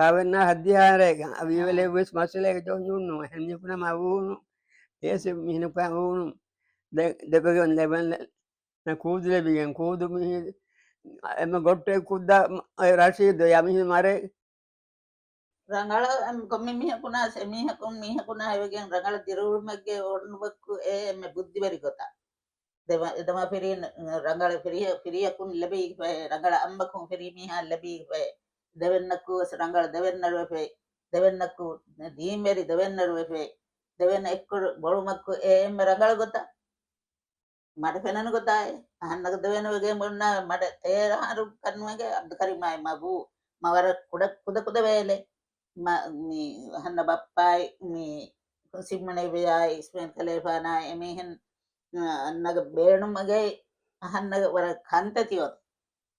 Kawin na hadiare avivele wis masile jo nyunu henni kuna mawunu ese mihna kwa wunu de bagon leban na kudle bigen kudu mi em gotte kudda rashid yami mare ರಂಗಳ ಕೊಮ್ಮೆ ಮೀಹಕುನ ಸೆ ಮೀಹಕುನ ಹೆವಗೆನ್ ರಂಗಳ ತಿರುಮಗ್ಗೆ ಒಣ್ಣುಬಕ್ಕು ಎಮ್ಮೆ ಬುದ್ಧಿ ಬರಿ ಗೊತ್ತಾ ದಮ ಫಿರಿ ರಂಗಳ ಫಿರಿಯಕುನ್ ಲಬಿ ರಂಗಳ ಅಂಬಕು ಫಿರಿ ಮೀಹ ಲಬಿ ದೆವೆನ್ನಕ್ಕು ರಂಗಳ ದೆವೆನ್ನರುವೆ ದೆವೆನ್ನಕ್ಕು ದೀಮೆರಿ ದೆವೆನ್ನರುವೆ ದೆವೆನ್ನ ಎಕ್ಕು ಬಳುಮಕ್ಕು ಎಮ್ಮೆ ರಂಗಳ ಗೊತ್ತಾ මට පෙනෙන ගොතයි අහන්නක දෙවෙන වගේ මොන්න මට තේරහරු කන්වගේ අද කරි මයි මගු මවර කුද වේලේ අහන්න බප්පායි මේ සිම්මනේ වේයි ඉස්මෙන් කලේපානා එමෙහෙන් අන්නක බේණුමගේ අහන්නක වර කන්තතියොත්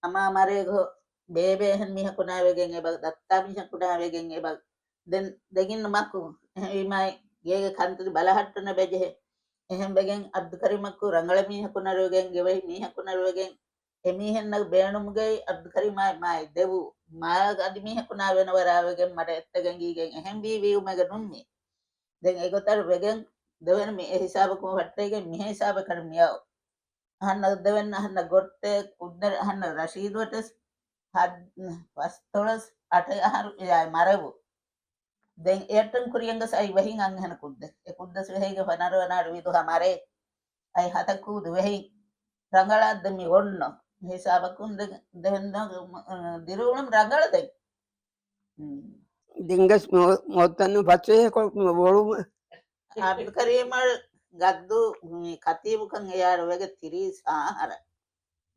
අමා මරේගෝ බේබේහෙන් මිහකුණා වේගෙන් එබ දත්තා මිහකුණා වේගෙන් එබ දෙගින්න මක්කු එමයි ගේගේ කන්තති බලහට්ටන බෙජේ එහෙම බගෙන් අද්ද කරිමක්කු ರಂಗಳ මීහකුණරුවගෙන් ගෙවයි මීහකුණරුවගෙන් එමීහෙන්නක බේණුමුගේ අද්ද කරිමයි මයි දෙවු මාග අදි මීහකුණා වෙනවරාවගෙන් මට එත්තගෙන් ගීගෙන් එහෙම වී උමග නුම්මි දැන් ඒකතර වෙගෙන් දෙවෙන මේ හිසාබකම වට්ටේගෙන් මිහ හිසාබ කරමියව අහන්න දෙවෙන්න අහන්න ගොට්ටේ උද්දර අහන්න රෂීදුවට හත් වස්තොලස් අට අහරු යයි මරවු දැන් එයටන් කුරියංග සයි වහින් අංහන කුද්ද ඒ කුද්ද සෙහිග වනරවනාර විදු හමාරේ අයි හතකුද වෙහි ರಂಗಳಾದ ಮಿ ಒಣ್ಣ ಹಿಸಾಬಕ್ಕುಂದ ದೆನ್ನ ದಿರುವಣಂ ರಂಗಳ ದೈ dingas motannu pache ko bolu අබ්ද කරීමල් ගද්දු කතීබුකන් එයාර වගේ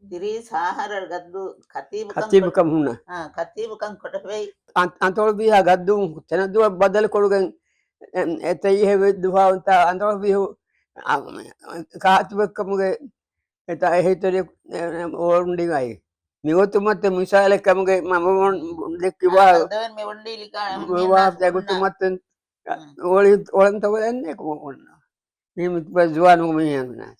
තිරි සාහර ගද්දු khatibukam huna කතීබුකන් කොට වෙයි antol biha gaddu tenadu badal korugen etay he duha unta antol bihu kahatbekamuge eta ehitori orundi gai migotumatte misale kamuge mamon dekkiwa දෙවෙන් මේ වොණ්ඩි ලිකා wa jagutumatte oli olen tawenne ko onna mi zuanu mi yana